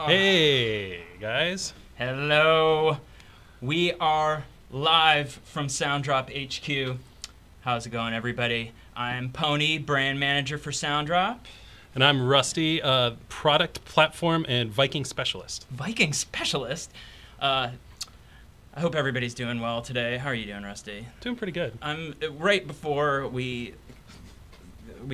Hey, guys. Hello. We are live from Soundrop HQ. How's it going, everybody? I'm Pony, brand manager for Soundrop. And I'm Rusty, product platform and Viking specialist. Viking specialist? I hope everybody's doing well today. How are you doing, Rusty? Doing pretty good. Right before we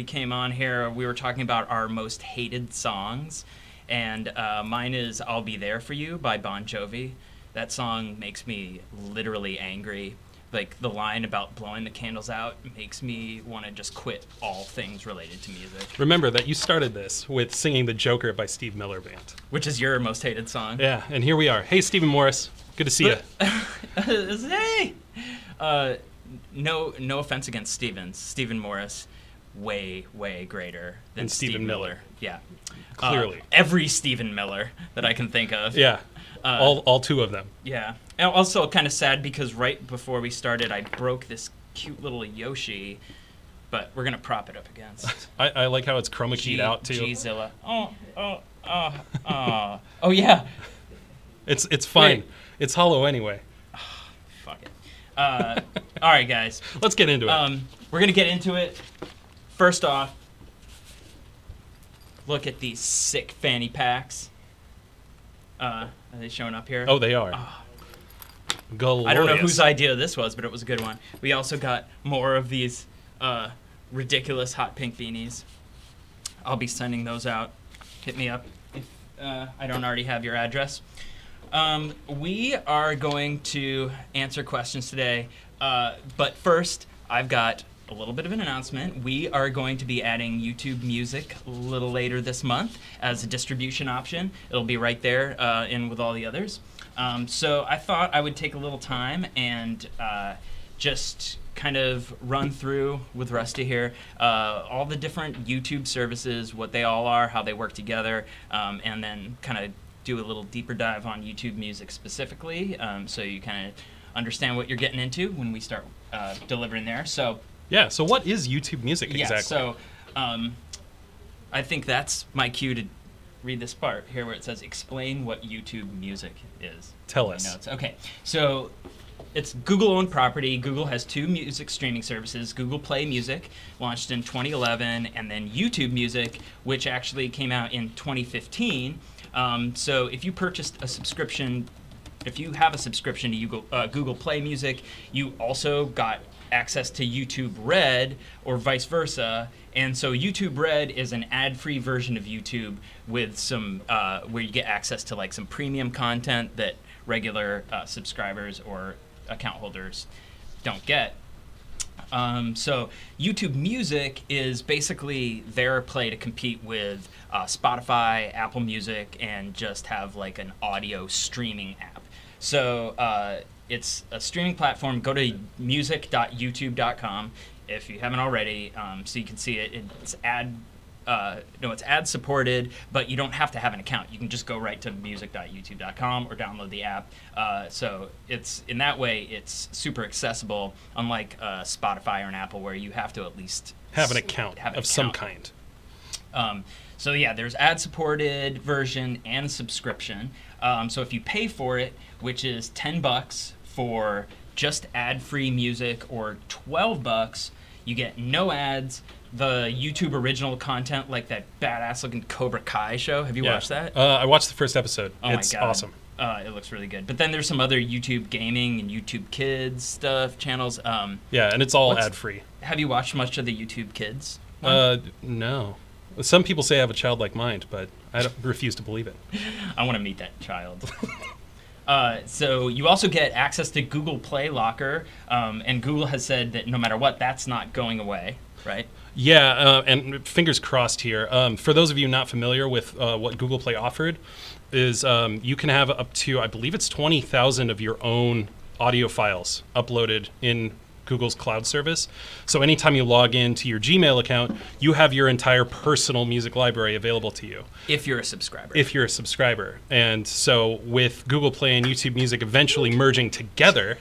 came on here, we were talking about our most hated songs. And mine is I'll Be There For You by Bon Jovi. That song makes me literally angry. Like, the line about blowing the candles out makes me want to just quit all things related to music. Remember that you started this with singing The Joker by Steve Miller Band. Which is your most hated song. Yeah, and here we are. Hey, Stephen Morris. Good to see you. Hey! No offense against Stephen Morris. Way greater than Steve Miller. Yeah. Clearly. Every Stephen Miller that I can think of. Yeah. All two of them. Yeah. And also kind of sad because right before we started, I broke this cute little Yoshi, but we're going to prop it up against. I like how it's chroma keyed out, too. G-Zilla. Oh, yeah. It's fine. Wait. It's hollow anyway. Fuck it. All right, guys. Let's get into it. We're going to get into it. First off, look at these sick fanny packs. Are they showing up here? Oh, they are. Glorious. I don't know whose idea this was, but it was a good one. We also got more of these ridiculous hot pink beanies. I'll be sending those out. Hit me up if I don't already have your address. We are going to answer questions today, but first, I've got a little bit of an announcement. We are going to be adding YouTube Music a little later this month as a distribution option. It'll be right there in with all the others. So I thought I would take a little time and just kind of run through with Rusty here all the different YouTube services, what they all are, how they work together, and then kind of do a little deeper dive on YouTube Music specifically, so you kind of understand what you're getting into when we start delivering there. Yeah, so what is YouTube Music exactly? Yeah, so I think that's my cue to read this part here where it says, explain what YouTube Music is. Tell us. Notes. Okay, so it's Google-owned property. Google has two music streaming services, Google Play Music, launched in 2011, and then YouTube Music, which actually came out in 2015. So if you purchased a subscription, if you have a subscription to Google Play Music, you also got access to YouTube Red or vice versa. And so YouTube Red is an ad-free version of YouTube with some where you get access to like some premium content that regular subscribers or account holders don't get. So YouTube Music is basically their play to compete with Spotify, Apple Music, and just have like an audio streaming app. So it's a streaming platform. Go to music.youtube.com if you haven't already, so you can see it. It's it's ad supported, but you don't have to have an account. You can just go right to music.youtube.com or download the app. So it's in that way it's super accessible, unlike Spotify or an Apple where you have to at least have an account of some kind. So yeah, there's ad-supported version and subscription. So if you pay for it, which is $10 for just ad-free music, or $12, you get no ads, the YouTube original content, like that badass-looking Cobra Kai show. Have you watched that? I watched the first episode. It's my God. Awesome. It looks really good. But then there's some other YouTube gaming and YouTube Kids stuff channels. Yeah, and it's all ad-free. Have you watched much of the YouTube Kids? No. Some people say I have a childlike mind, but I refuse to believe it. I want to meet that child. So you also get access to Google Play Locker, and Google has said that no matter what, that's not going away, right? Yeah, and fingers crossed here. For those of you not familiar with what Google Play offered, is you can have up to, I believe it's 20,000 of your own audio files uploaded in Google's cloud service. So anytime you log into your Gmail account, you have your entire personal music library available to you. If you're a subscriber. If you're a subscriber. And so with Google Play and YouTube Music eventually merging together,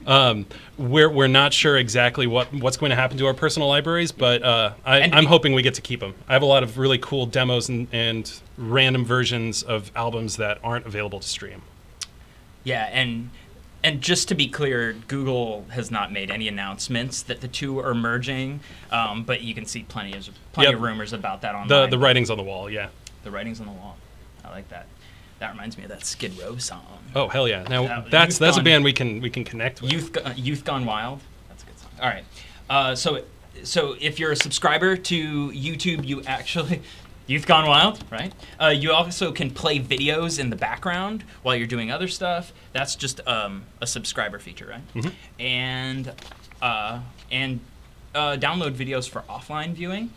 We're not sure exactly what's going to happen to our personal libraries, but I'm hoping we get to keep them. I have a lot of really cool demos and random versions of albums that aren't available to stream. Yeah, and just to be clear, Google has not made any announcements that the two are merging, but you can see plenty of rumors about that online. The writing's on the wall, yeah. The writing's on the wall. I like that. That reminds me of that Skid Row song. Oh hell yeah! Now that's a band we can connect with. Youth Gone Wild. That's a good song. All right. So if you're a subscriber to YouTube, you actually Youth Gone Wild, right? You also can play videos in the background while you're doing other stuff. That's just a subscriber feature, right? Mm-hmm. And download videos for offline viewing.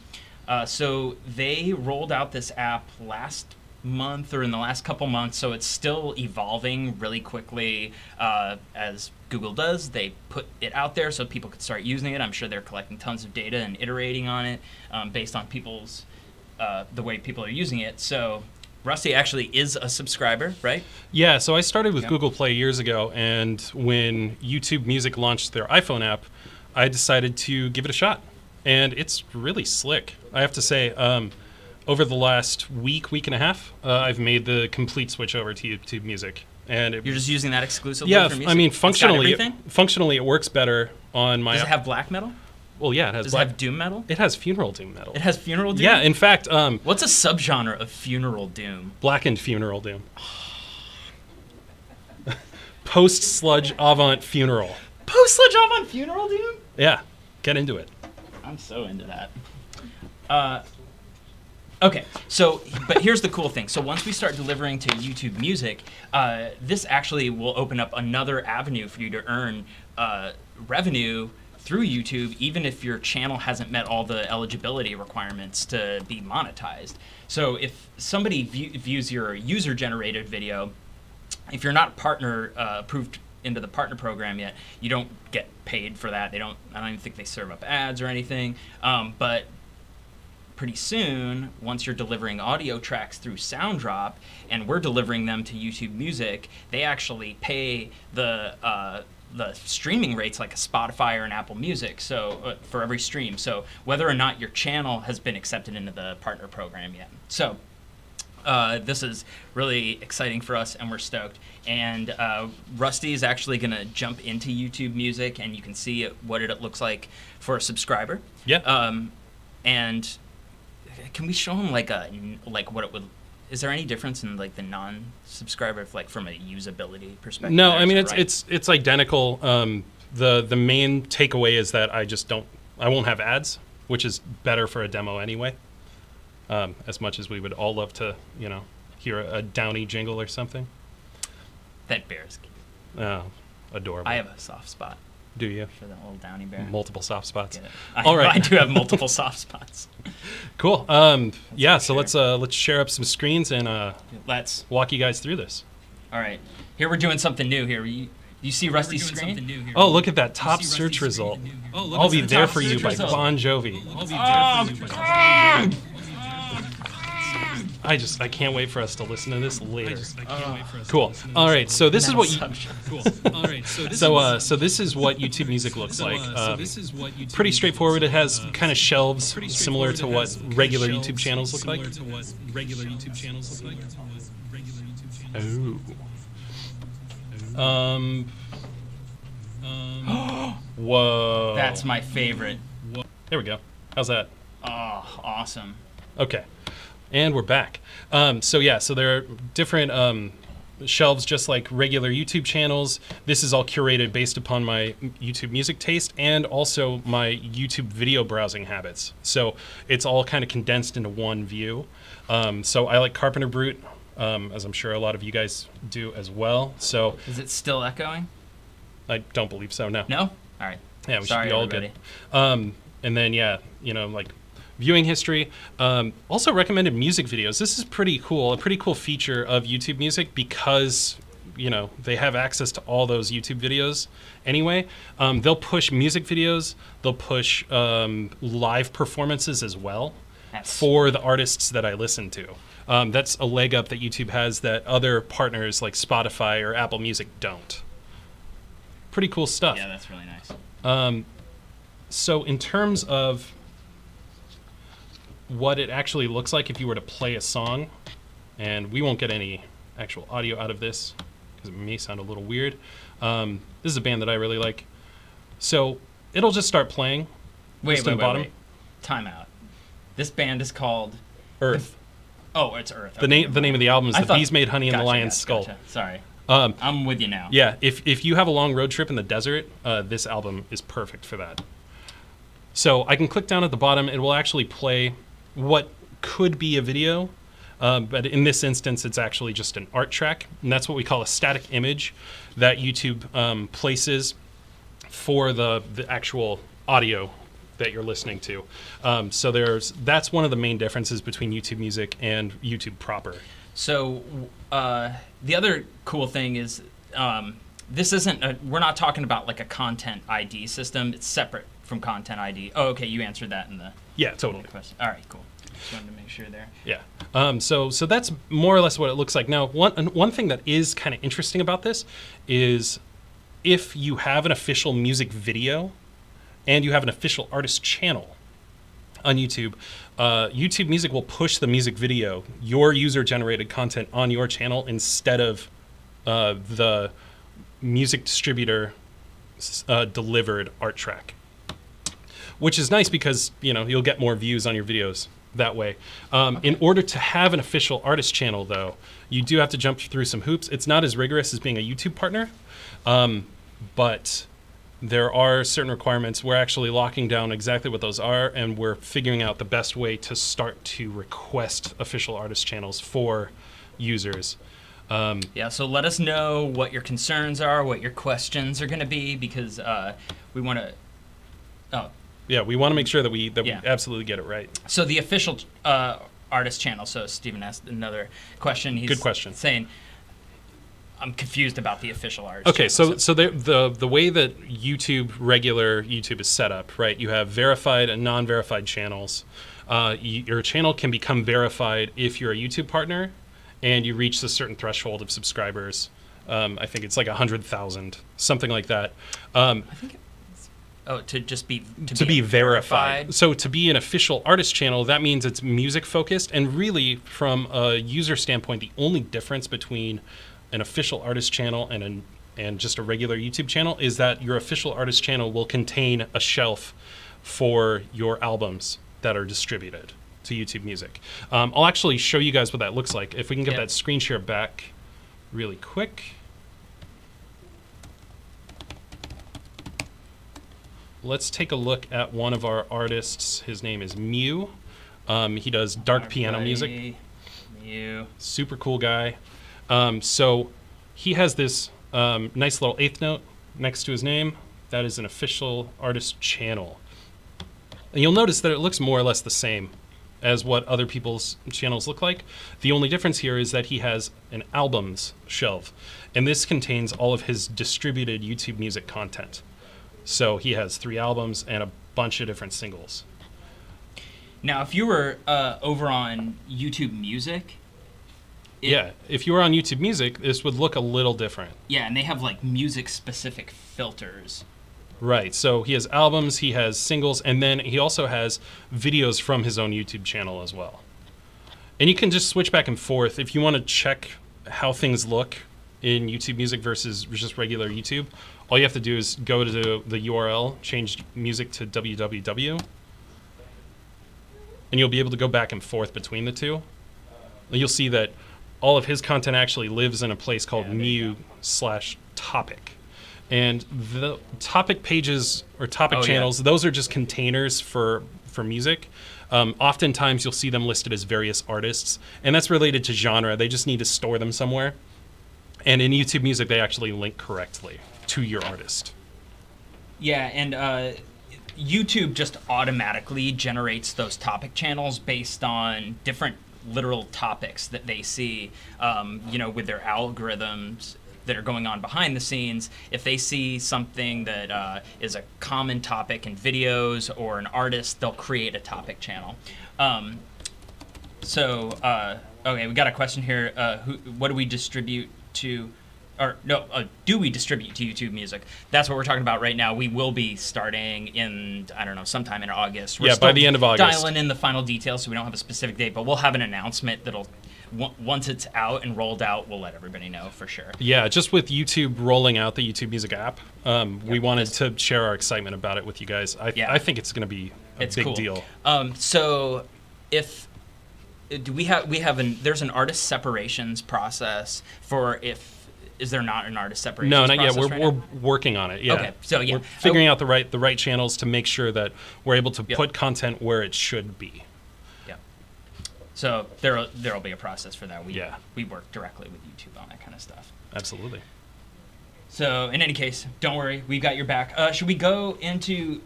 So they rolled out this app last month or in the last couple months, so it's still evolving really quickly as Google does. They put it out there so people could start using it. I'm sure they're collecting tons of data and iterating on it based on people's the way people are using it. So Rusty actually is a subscriber, right? Yeah, so I started with Google Play years ago, and when YouTube Music launched their iPhone app, I decided to give it a shot. And it's really slick, I have to say. Over the last week and a half, I've made the complete switch over to YouTube Music. And you're just using that exclusively for music? I mean, functionally it works better on my... Does it have black metal? Well, yeah, it has. Does it have doom metal? It has funeral doom metal. It has funeral doom? Yeah, in fact... what's a subgenre of funeral doom? Blackened funeral doom. Post-sludge avant funeral. Post-sludge avant funeral doom? Yeah, get into it. I'm so into that. Okay, so, but here's the cool thing. So once we start delivering to YouTube Music, this actually will open up another avenue for you to earn revenue through YouTube, even if your channel hasn't met all the eligibility requirements to be monetized. So if somebody views your user-generated video, if you're not partner approved into the partner program yet, you don't get paid for that. I don't even think they serve up ads or anything. But pretty soon, once you're delivering audio tracks through Soundrop, and we're delivering them to YouTube Music, they actually pay the streaming rates like a Spotify or an Apple Music, so for every stream. So whether or not your channel has been accepted into the partner program yet. So this is really exciting for us, and we're stoked. And Rusty is actually going to jump into YouTube Music, and you can see what it looks like for a subscriber. Yeah. And can we show him like what it would? Is there any difference in like the non-subscriber, like from a usability perspective? No, I mean it's identical. The main takeaway is that I won't have ads, which is better for a demo anyway. As much as we would all love to, hear a Downy jingle or something. That bear is cute. Oh, adorable. I have a soft spot. Do you? For the old Downy bear. Multiple soft spots. All right. I do have multiple soft spots. Cool. Yeah. So let's share up some screens and let's walk you guys through this. All right. Here we're doing something new. Here you see Rusty's screen? Oh, look at that top search result. I'll Be There For You by Bon Jovi. I can't wait for us to listen to this later. Cool. All right, so this is what so this is what YouTube Music looks like. Pretty straightforward. It has kind of shelves similar to what regular YouTube channels look like. Oh. Whoa. That's my favorite. There we go. How's that? Oh, awesome. Okay. And we're back. So there are different shelves just like regular YouTube channels. This is all curated based upon my YouTube Music taste and also my YouTube video browsing habits. So it's all kind of condensed into one view. So I like Carpenter Brute, as I'm sure a lot of you guys do as well. So is it still echoing? I don't believe so, no. No? All right. Yeah, we should be all good. And then, like viewing history. Also recommended music videos. This is pretty cool, a pretty cool feature of YouTube Music because, they have access to all those YouTube videos anyway. They'll push music videos. They'll push live performances as well for the artists that I listen to. That's a leg up that YouTube has that other partners like Spotify or Apple Music don't. pretty cool stuff. Yeah, that's really nice. So in terms of what it actually looks like if you were to play a song, and we won't get any actual audio out of this because it may sound a little weird. This is a band that I really like. So it'll just start playing. Wait. Time out. This band is called Earth. Oh, it's Earth. The name of the album is The Bees Made Honey in the Lion's Skull. Gotcha. Sorry. I'm with you now. Yeah, if you have a long road trip in the desert, this album is perfect for that. So I can click down at the bottom. It will actually play what could be a video, but in this instance, it's actually just an art track, and that's what we call a static image that YouTube places for the actual audio that you're listening to. So that's one of the main differences between YouTube Music and YouTube proper. So the other cool thing is this isn't we're not talking about like a content ID system. It's separate from content ID. Oh, okay, you answered that in the totally question. All right, cool. Just wanted to make sure there. Yeah. So that's more or less what it looks like. Now, one thing that is kind of interesting about this is if you have an official music video and you have an official artist channel on YouTube, YouTube Music will push the music video, your user-generated content, on your channel instead of the music distributor delivered art track, which is nice because you'll get more views on your videos that way. In order to have an official artist channel, though, you do have to jump through some hoops. It's not as rigorous as being a YouTube partner, but there are certain requirements. We're actually locking down exactly what those are, and we're figuring out the best way to start to request official artist channels for users. Yeah, so let us know what your concerns are, what your questions are going to be, because we want to... Yeah, we want to make sure that we absolutely get it right. So the official artist channel, so Stephen asked another question. He's Good question. Saying... I'm confused about the official artist. Okay, channel, so the way that regular YouTube is set up, right? You have verified and non-verified channels. Your channel can become verified if you're a YouTube partner and you reach a certain threshold of subscribers. I think it's like 100,000, something like that. I think to be verified. So to be an official artist channel, that means it's music focused, and really from a user standpoint, the only difference between an official artist channel and just a regular YouTube channel is that your official artist channel will contain a shelf for your albums that are distributed to YouTube Music. I'll actually show you guys what that looks like. If we can get that screen share back really quick. Let's take a look at one of our artists. His name is Mew. He does dark piano music. Mew. Super cool guy. So he has this nice little eighth note next to his name. That is an official artist channel. And you'll notice that it looks more or less the same as what other people's channels look like. The only difference here is that he has an albums shelf, and this contains all of his distributed YouTube Music content. So he has 3 albums and a bunch of different singles. Now, if you were over on YouTube Music... if you were on YouTube Music, this would look a little different. Yeah, and they have like music-specific filters. Right, so he has albums, he has singles, and then he also has videos from his own YouTube channel as well. And you can just switch back and forth. If you want to check how things look in YouTube Music versus just regular YouTube, all you have to do is go to the URL, change music to www, and you'll be able to go back and forth between the two. You'll see that all of his content actually lives in a place called Mew/topic. And the topic pages or topic channels, those are just containers for music. Oftentimes you'll see them listed as various artists, and that's related to genre. They just need to store them somewhere. And in YouTube Music, they actually link correctly to your artist. Yeah, and YouTube just automatically generates those topic channels based on different literal topics that they see, with their algorithms that are going on behind the scenes. If they see something that is a common topic in videos or an artist, they'll create a topic channel. Okay, we got a question here. What do we distribute to or no, do we distribute to YouTube Music? That's what we're talking about right now. We will be starting in, I don't know, sometime in August. We're by the end of August. dialing in the final details, so we don't have a specific date, but we'll have an announcement that'll, once it's out and rolled out, we'll let everybody know for sure. Yeah, just with YouTube rolling out the YouTube Music app, we wanted to share our excitement about it with you guys. I think it's going to be a big deal. So if there's an artist separations process for is there not an artist separations process? No, not yet. Right We're now? working on it. Yeah. Okay, so yeah, we're figuring out the right channels to make sure that we're able to put content where it should be. Yeah. So there'll be a process for that. We work directly with YouTube on that kind of stuff. Absolutely. So in any case, don't worry, we've got your back. Should we go into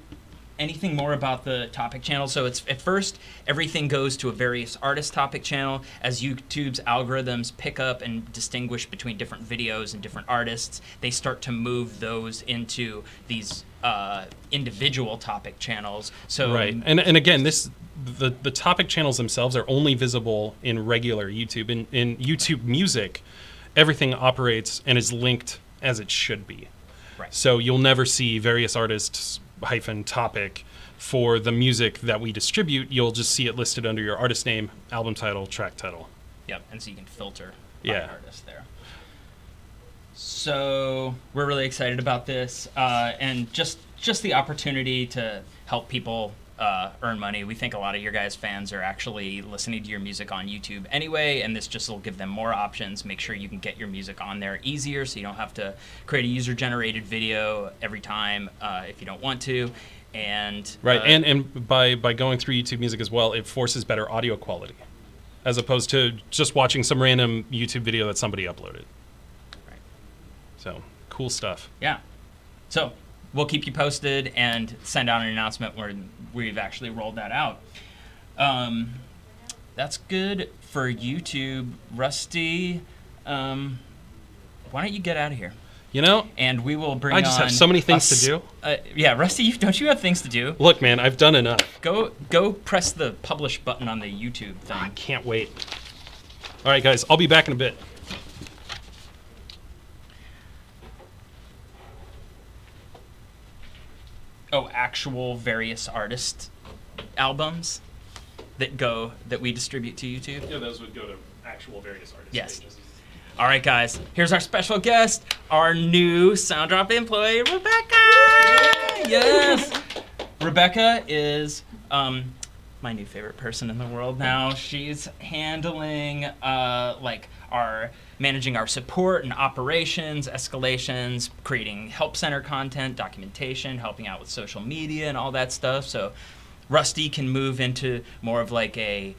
anything more about the topic channel? So it's at first everything goes to a various artist topic channel. As YouTube's algorithms pick up and distinguish between different videos and different artists, they start to move those into these individual topic channels. So right, and again, the topic channels themselves are only visible in regular YouTube. In YouTube Music, everything operates and is linked as it should be. Right. So you'll never see various artists -topic for the music that we distribute. You'll just see it listed under your artist name, album title, track title. Yep, and so you can filter by artist there. So we're really excited about this, and just the opportunity to help people earn money. We think a lot of your guys' fans are actually listening to your music on YouTube anyway, and this just will give them more options. Make sure you can get your music on there easier, so you don't have to create a user-generated video every time if you don't want to. And right, and by going through YouTube Music as well, it forces better audio quality, as opposed to just watching some random YouTube video that somebody uploaded. Right. So cool stuff. Yeah. So we'll keep you posted and send out an announcement when we've actually rolled that out. That's good for YouTube. Rusty, why don't you get out of here? You know, and we will bring. I just have so many things to do. Yeah, Rusty, don't you have things to do? Look, man, I've done enough. Go press the publish button on the YouTube thing. I can't wait. All right, guys, I'll be back in a bit. Oh, actual various artist albums that we distribute to YouTube? Yeah, those would go to actual various artists. Yes. Pages. All right, guys. Here's our special guest, our new Soundrop employee, Rebecca. Yes. Rebecca is my new favorite person in the world now. She's handling managing our support and operations, escalations, creating help center content, documentation, helping out with social media and all that stuff. So Rusty can move into more of like a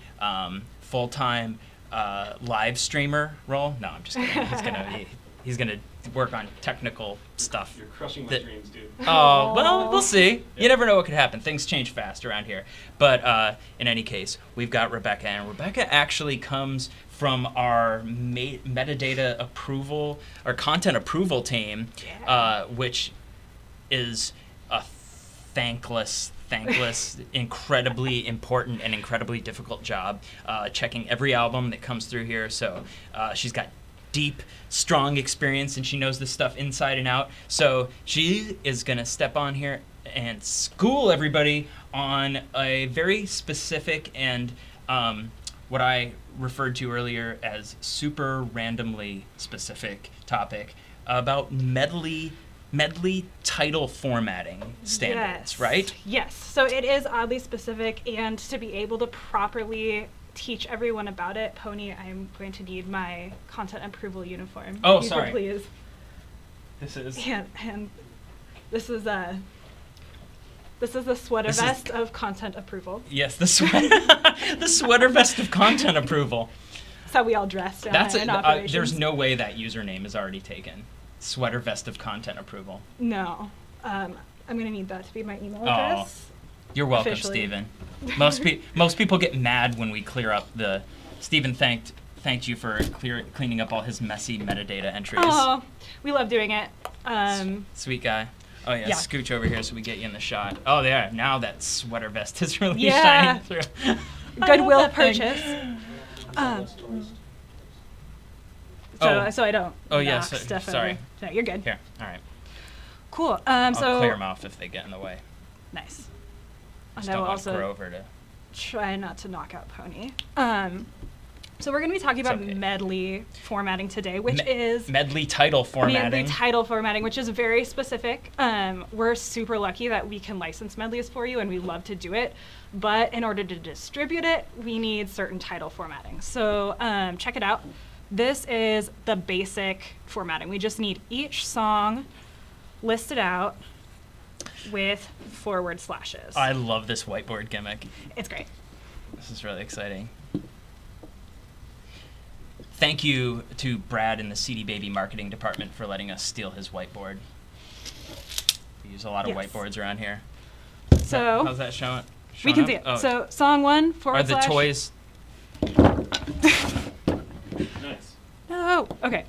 full-time live streamer role. No, I'm just kidding. He's gonna work on technical stuff. You're crushing my dreams, dude. Oh, well, we'll see. You never know what could happen. Things change fast around here. But in any case, we've got Rebecca, and Rebecca actually comes from our metadata approval or content approval team, which is a thankless, incredibly important and incredibly difficult job checking every album that comes through here. So she's got deep, strong experience, and she knows this stuff inside and out. So she is going to step on here and school everybody on a very specific and what I referred to earlier as super randomly specific topic about medley title formatting standards, right? Yes. So it is oddly specific, and to be able to properly teach everyone about it, Pony, I'm going to need my content approval uniform. Oh, sorry. Please. This is. And this is the sweater vest of content approval. Yes, the sweater vest of content approval. That's how we all dressed. Operations. There's no way that username is already taken. Sweater vest of content approval. No. I'm going to need that to be my email address. You're welcome, Stephen. Most people get mad when we clear up the. Stephen thanked you for cleaning up all his messy metadata entries. Oh, we love doing it. Sweet guy. Oh yeah, scooch over here so we get you in the shot. Oh yeah, now that sweater vest is really shining through. Goodwill purchase. so I don't. Oh, yeah, knock so- stuff sorry. over. No, you're good. Here. All right. Cool. I'll So clear them off if they get in the way. nice. Just And I don't will want also Grover to. try not to knock out Pony. So we're going to be talking about okay. medley formatting today, which is Medley title formatting. medley title formatting, which is very specific. We're super lucky that we can license medleys for you, and we love to do it. But in order to distribute it, we need certain title formatting. So check it out. This is the basic formatting. We just need each song listed out with forward slashes. I love this whiteboard gimmick. It's great. This is really exciting. Thank you to Brad in the CD Baby marketing department for letting us steal his whiteboard. We use a lot of Yes. whiteboards around here. So How's that showing? we can see it. Oh, So song one, forward are the slash. toys? Nice. No. Okay.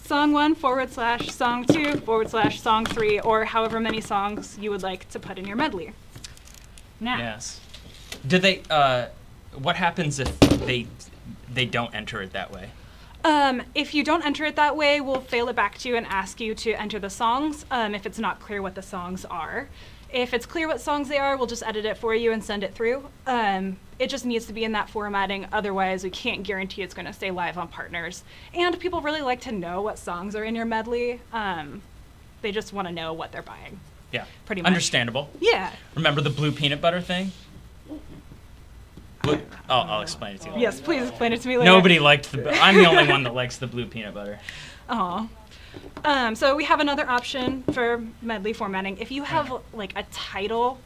Song one, forward slash, song two, forward slash, song three, or however many songs you would like to put in your medley. Now. Yes. Do they? What happens if they don't enter it that way? If you don't enter it that way, we'll fail it back to you and ask you to enter the songs if it's not clear what the songs are. If it's clear what songs they are, we'll just edit it for you and send it through. It just needs to be in that formatting. Otherwise, we can't guarantee it's going to stay live on Partners. And people really like to know what songs are in your medley. They just want to know what they're buying. Yeah. Pretty much. Understandable. Yeah. Remember the blue peanut butter thing? I'll explain it to you. Yes, please explain it to me later. Nobody liked the. I'm the only one that likes the blue peanut butter. Aw. So we have another option for medley formatting. If you have like a title,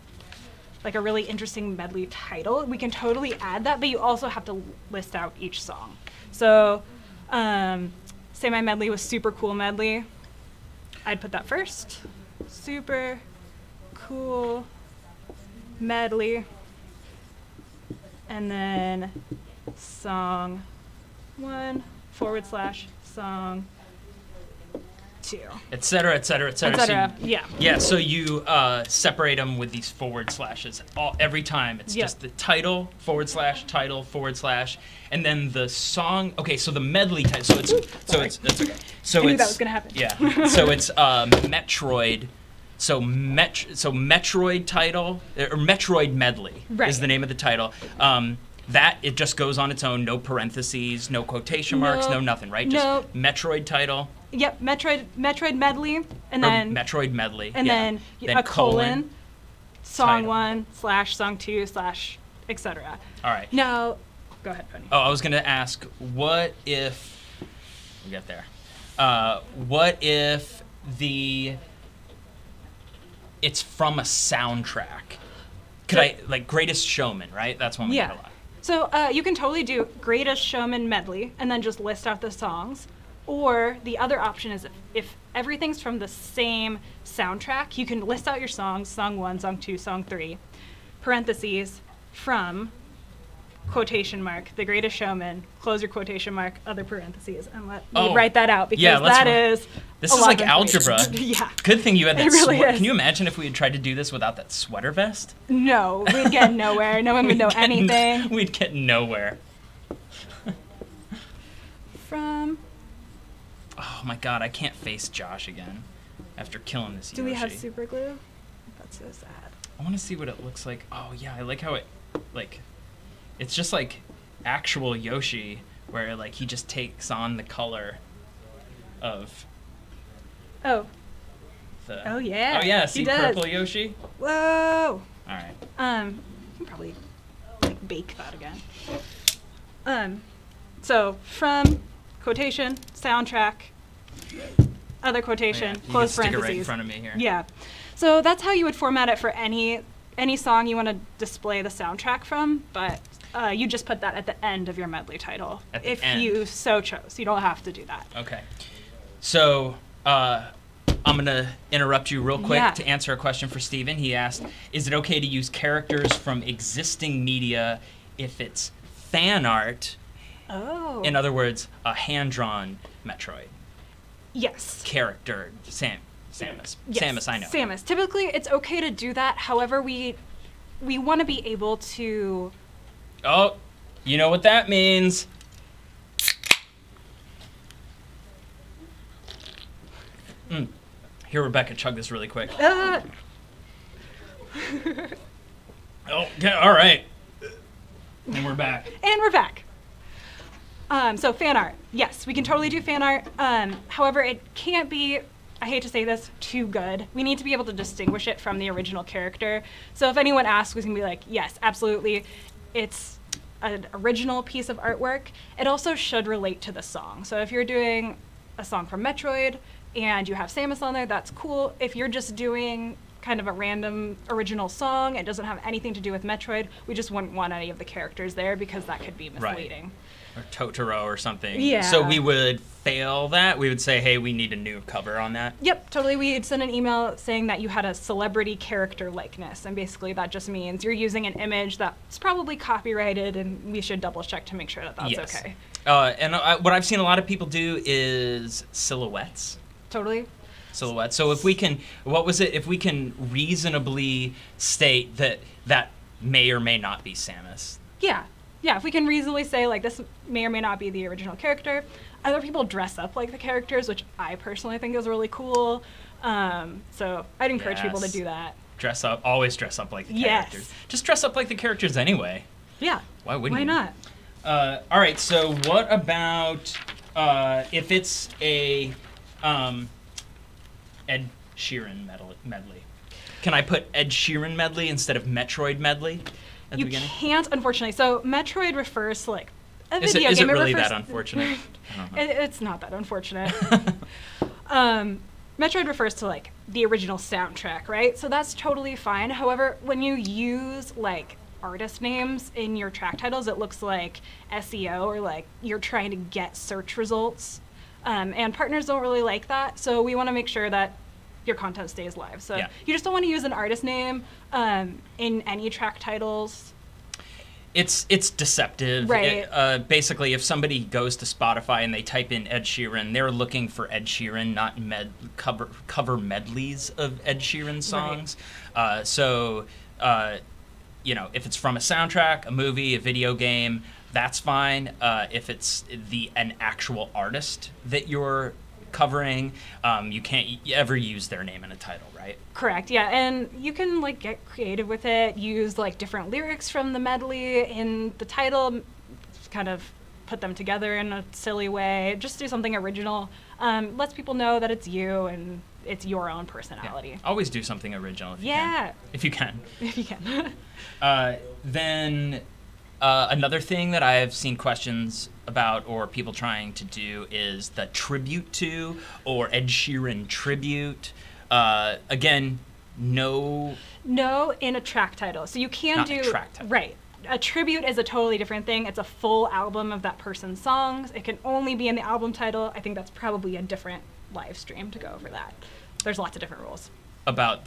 like a really interesting medley title, we can totally add that, but you also have to list out each song. So say my medley was super cool medley. I'd put that first. Super cool medley. And then song one, forward slash, song two. Et cetera, et cetera, et cetera. Et cetera, yeah. Yeah, so you separate them with these forward slashes every time. It's Yeah. just the title, forward slash, and then the song. Okay, so the medley title. So it's okay. So I knew it's, that was gonna happen. Yeah. So it's Metroid. So Metroid title or Metroid medley Right. is the name of the title. That it just goes on its own, no parentheses, no quotation marks, No. no nothing, right? No. Just Metroid title. Yep, Metroid medley, and Or then Metroid medley. and yeah. then a colon, song title. one slash song two slash etc. All right. Now, go ahead, Pony. Oh, I was gonna ask, what if we get there? What if it's from a soundtrack? Could I like Greatest Showman, right? That's one we Yeah. get a lot. So you can totally do Greatest Showman medley and then just list out the songs. Or the other option is if everything's from the same soundtrack, you can list out your songs, song one, song two, song three, parentheses, from, quotation mark, The Greatest Showman, close your quotation mark, other parentheses, and let me write that out because yeah, let's that write- is This a is lot like of information. algebra. Yeah. Good thing you had that It really is. Can you imagine if we had tried to do this without that sweater vest? No, we'd get nowhere. No one would know anything. We'd get nowhere. From, Oh my god, I can't face Josh again after killing this do we have Yoshi. super glue? That's so sad. I want to see what it looks like. Oh yeah, I like how it, like, it's just like actual Yoshi, where like he just takes on the color of Oh, the. Oh, yeah, Oh yeah, he see does. purple Yoshi. whoa. All right. You can probably like, bake that again. So from quotation, soundtrack, other quotation, Oh, yeah. close You can stick it parentheses. right in front of me here. Yeah. So that's how you would format it for any song you want to display the soundtrack from, but you just put that at the end of your medley title At the if end. you so chose. You don't have to do that. Okay. So I'm gonna interrupt you real quick Yeah. to answer a question for Steven. He asked, is it okay to use characters from existing media if it's fan art? Oh. In other words, a hand-drawn Metroid Yes. character, Samus. Yes. Samus, I know. Samus. Typically, it's okay to do that. However, we want to be able to. Oh, you know what that means. Here, Rebecca, chug this really quick. Uh, Oh, yeah, all right. And we're back. And we're back. So fan art. Yes, we can totally do fan art. However, it can't be, I hate to say this, too good. We need to be able to distinguish it from the original character. So if anyone asks, we can be like, yes, absolutely. It's an original piece of artwork. It also should relate to the song. So if you're doing a song from Metroid and you have Samus on there, that's cool. If you're just doing kind of a random original song, it doesn't have anything to do with Metroid, we just wouldn't want any of the characters there because that could be misleading. Or Totoro or something. Yeah. So we would fail that. We would say, hey, we need a new cover on that. Yep, totally. We'd send an email saying that you had a celebrity character likeness, and basically that just means you're using an image that's probably copyrighted, and we should double check to make sure that that's Yes. okay. And what I've seen a lot of people do is silhouettes. Totally. Silhouette. So if we can, if we can reasonably state that that may or may not be Samus. Yeah. Yeah, if we can reasonably say, like, this may or may not be the original character. Other people dress up like the characters, which I personally think is really cool. So I'd encourage people to Yes. do that. Dress up, always dress up like the Yes. characters. Just dress up like the characters anyway. Yeah. Why wouldn't Why you? not? All right, so what about if it's a Ed Sheeran medley? Can I put Ed Sheeran medley instead of Metroid medley at the You beginning? can't, unfortunately. So Metroid refers to, like, a Is video it game. really refers that unfortunate? I don't know. It's not that unfortunate. Metroid refers to, like, the original soundtrack, right? So that's totally fine. However, when you use, like, artist names in your track titles, it looks like SEO, or like you're trying to get search results. And partners don't really like that. So we want to make sure that your content stays live. So Yeah. you just don't want to use an artist name in any track titles. It's deceptive. Right. Basically, if somebody goes to Spotify and they type in Ed Sheeran, they're looking for Ed Sheeran, not cover medleys of Ed Sheeran songs. You know, if it's from a soundtrack, a movie, a video game, that's fine. If it's an actual artist that you're covering, you can't ever use their name in a title, right? Correct, yeah, and you can, like, get creative with it, use, like, different lyrics from the medley in the title, kind of put them together in a silly way, just do something original. Lets people know that it's you and it's your own personality. Yeah. Always do something original if you Yeah. can. If you can. If you can. Then another thing that I have seen questions about or people trying to do is the tribute to or Ed Sheeran tribute. Again, no in a track title. So you can Not do a track title. Right. A tribute is a totally different thing. It's a full album of that person's songs. It can only be in the album title. I think that's probably a different live stream to go over that. There's lots of different rules about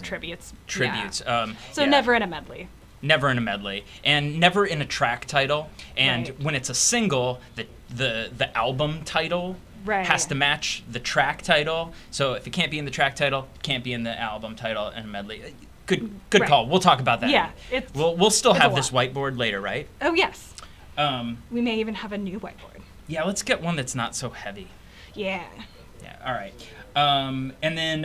tributes. tributes. Yeah. So Yeah. never in a medley. Never in a medley, and never in a track title. And Right. when it's a single, the album title Right. has to match the track title. So if it can't be in the track title, it can't be in the album title in a medley. Good Right. call. We'll talk about that. Yeah, We'll still it's a have this lot. whiteboard later, right? Oh, yes. Um, We may even have a new whiteboard. yeah, let's get one that's not so heavy. Yeah. Yeah, all right. And then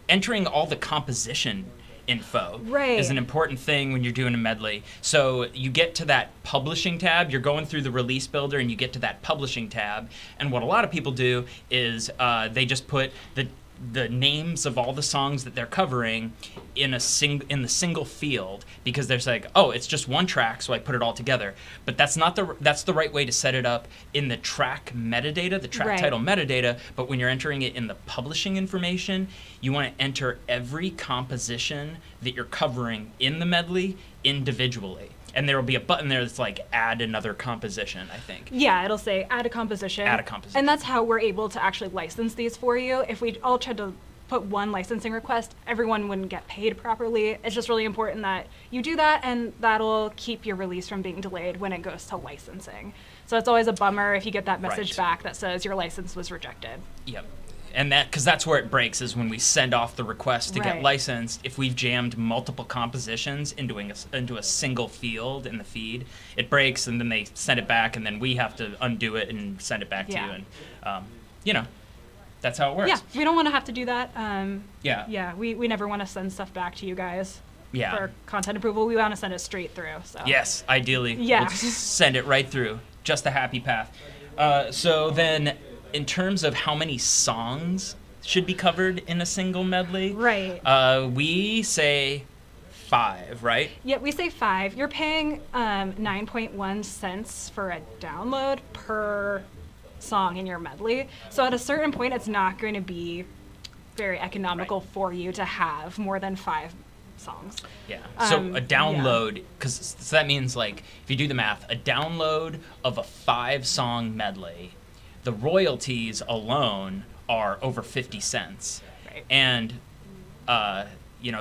entering all the composition info Right. is an important thing when you're doing a medley. So you get to that publishing tab, you're going through the release builder and you get to that publishing tab, and what a lot of people do is they just put the names of all the songs that they're covering in the single field, because they're like, oh, it's just one track, so I put it all together. But that's the right way to set it up in the track metadata, the track Right. title metadata. But when you're entering it in the publishing information, you want to enter every composition that you're covering in the medley individually. And there will be a button there that's like add another composition, I think. Yeah, it'll say add a composition. Add a composition. And that's how we're able to actually license these for you. If we all tried to put one licensing request, everyone wouldn't get paid properly. It's just really important that you do that, and that'll keep your release from being delayed when it goes to licensing. So it's always a bummer if you get that message Right. back that says your license was rejected. Yep. And because that's where it breaks, is when we send off the request to get Right. licensed. If we've jammed multiple compositions into a single field in the feed, it breaks, and then they send it back, and then we have to undo it and send it back to Yeah. you. And That's how it works. Yeah, we don't want to have to do that. Yeah. Yeah, we never want to send stuff back to you guys Yeah. for content approval. We want to send it straight through. So. Yes, ideally. Yeah. We'll just send it right through. Just a happy path. So then, in terms of how many songs should be covered in a single medley, Right. We say 5, right? Yeah, we say 5. You're paying 9.1 cents for a download per song in your medley. So at a certain point, it's not going to be very economical for you to have more than 5 songs. Yeah. So a download, because that means, like, if you do the math, a download of a 5-song medley, the royalties alone are over 50 cents. Right. And,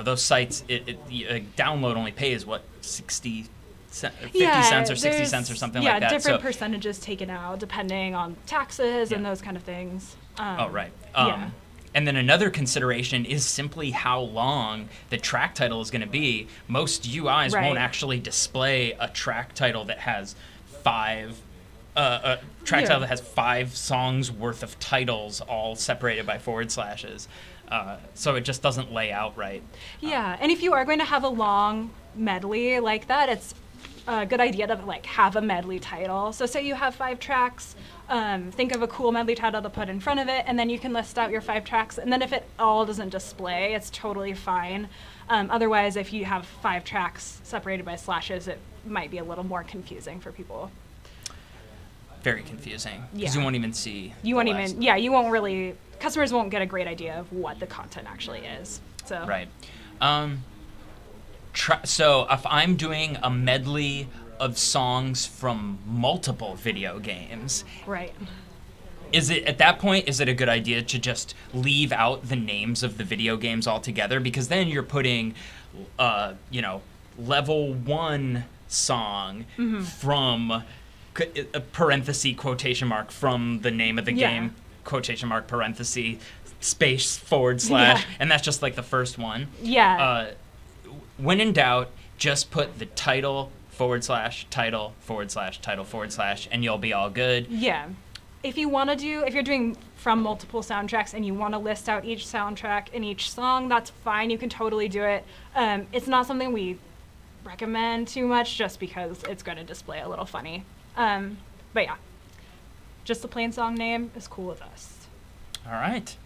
those sites, a download only pays, what, 50 cents or 60 cents or something like that. Yeah, different percentages taken out depending on taxes and those kind of things. Right. Yeah. And then another consideration is simply how long the track title is going to be. Most UIs won't actually display a track title that has 5 title that has 5 songs worth of titles all separated by forward slashes. So it just doesn't lay out right. Yeah, and if you are going to have a long medley like that, it's a good idea to like have a medley title. So say you have 5 tracks, think of a cool medley title to put in front of it, and then you can list out your 5 tracks. And then if it all doesn't display, it's totally fine. Otherwise, if you have 5 tracks separated by slashes, it might be a little more confusing for people. Very confusing, because you won't even see. You won't even, you won't really, customers won't get a great idea of what the content actually is. So. Right. So if I'm doing a medley of songs from multiple video games, right. Is it at that point, is it a good idea to just leave out the names of the video games altogether? Because then you're putting, level 1 song from parenthesis quotation mark from the name of the game, quotation mark parenthesis space forward slash, and that's just like the first one. Yeah. When in doubt, just put the title forward slash title forward slash title forward slash, and you'll be all good. Yeah. If you want to do, if you're doing from multiple soundtracks and you want to list out each soundtrack and each song, that's fine. You can totally do it. It's not something we recommend too much just because it's going to display a little funny. But yeah, just the plain song name is cool with us. All right.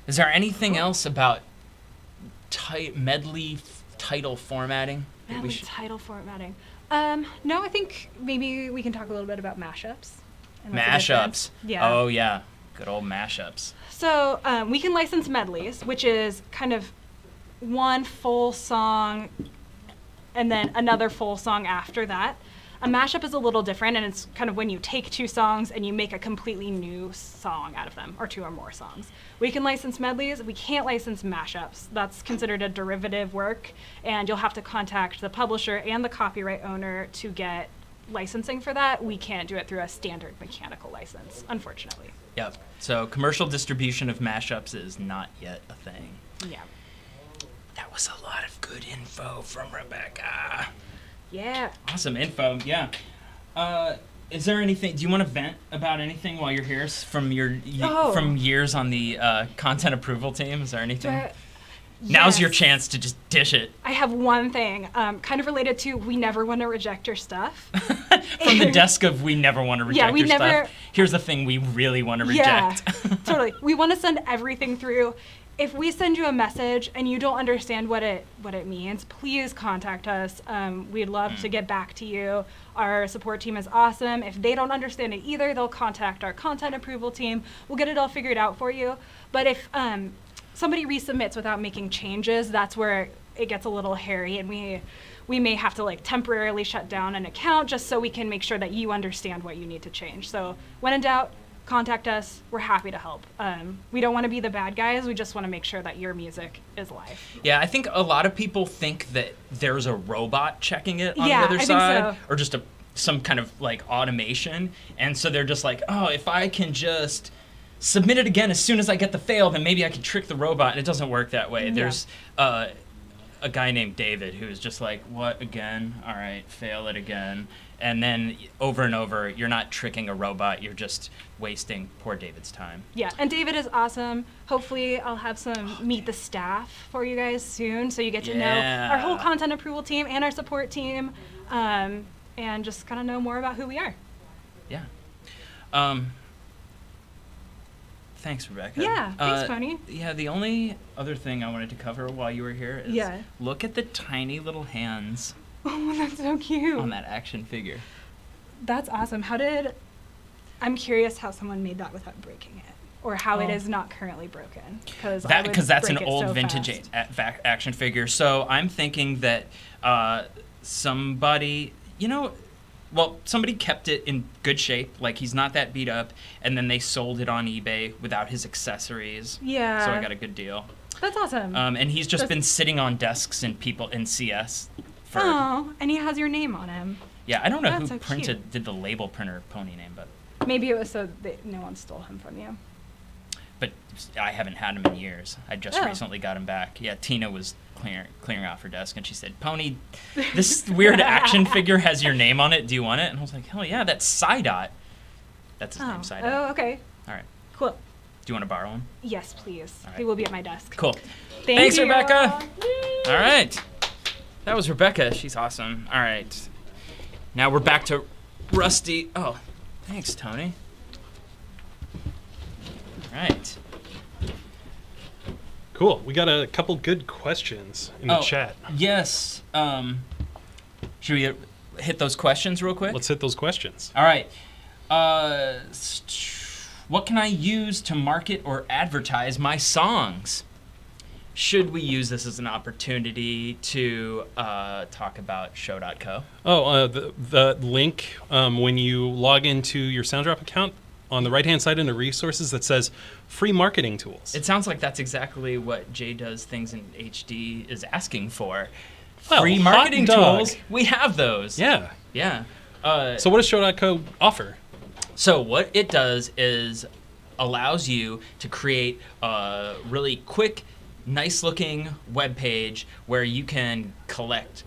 Is there anything else about medley title formatting? Medley title formatting. No, I think maybe we can talk a little bit about mashups. Mashups. Yeah. Oh, yeah. Good old mashups. So we can license medleys, which is kind of one full song and then another full song after that. A mashup is a little different, and it's kind of when you take 2 songs and you make a completely new song out of them, or 2 or more songs. We can license medleys. We can't license mashups. That's considered a derivative work, and you'll have to contact the publisher and the copyright owner to get licensing for that. We can't do it through a standard mechanical license, unfortunately. Yep. So commercial distribution of mashups is not yet a thing. Yeah. That was a lot of good info from Rebecca. Yeah. Awesome info. Yeah. Is there anything? Do you want to vent about anything while you're here from from years on the content approval team? Is there anything? Now's your chance to just dish it. I have one thing, kind of related to we never want to reject your stuff. From the desk of we never want to reject your stuff. Here's the thing we really want to reject. Yeah, totally. We want to send everything through. If we send you a message and you don't understand what it means, please contact us. We'd love to get back to you. Our support team is awesome. If they don't understand it either, they'll contact our content approval team. We'll get it all figured out for you. But if somebody resubmits without making changes, that's where it gets a little hairy, and we may have to like temporarily shut down an account just so we can make sure that you understand what you need to change. So when in doubt, contact us. We're happy to help. We don't want to be the bad guys. We just want to make sure that your music is live. Yeah, I think a lot of people think that there's a robot checking it on the other side, or just some kind of like automation, and so they're just like, oh, if I can just submit it again as soon as I get the fail, then maybe I can trick the robot. And it doesn't work that way. Yeah. There's a guy named David who's just like, what again? All right, fail it again. And then over and over, you're not tricking a robot, you're just wasting poor David's time. Yeah, and David is awesome. Hopefully I'll have some meet the staff for you guys soon, so you get to know our whole content approval team and our support team, and just kind of know more about who we are. Yeah. Thanks, Rebecca. Yeah, thanks, Pony. Yeah, the only other thing I wanted to cover while you were here is look at the tiny little hands. Oh, that's so cute. On that action figure. That's awesome. I'm curious how someone made that without breaking it, or how it is not currently broken. Because that's an old vintage action figure. So I'm thinking that somebody, somebody kept it in good shape, like he's not that beat up, and then they sold it on eBay without his accessories. Yeah. So I got a good deal. That's awesome. And he's just been sitting on desks and people in CS. And he has your name on him. Yeah, I don't know who did the label printer Pony name, but maybe it was so that no one stole him from you. But I haven't had him in years. I just recently got him back. Yeah, Tina was clearing off her desk, and she said, "Pony, this weird action figure has your name on it. Do you want it?" And I was like, "Hell yeah, that's Psydot." That's his name, Psydot. Oh, okay. All right. Cool. Do you want to borrow him? Yes, please. Right. He will be at my desk. Cool. Thanks, Rebecca. All right. That was Rebecca. She's awesome. All right. Now we're back to Rusty. Oh, thanks, Tony. All right. Cool. We got a couple good questions in the chat. Yes. Should we hit those questions real quick? Let's hit those questions. All right. What can I use to market or advertise my songs? Should we use this as an opportunity to talk about show.co? The link, when you log into your Soundrop account, on the right-hand side in the resources that says free marketing tools. It sounds like that's exactly what Jay Does Things in HD is asking for. Well, free marketing tools. We have those. Yeah. Yeah. So what does show.co offer? So what it does is allows you to create a really quick, nice-looking web page where you can collect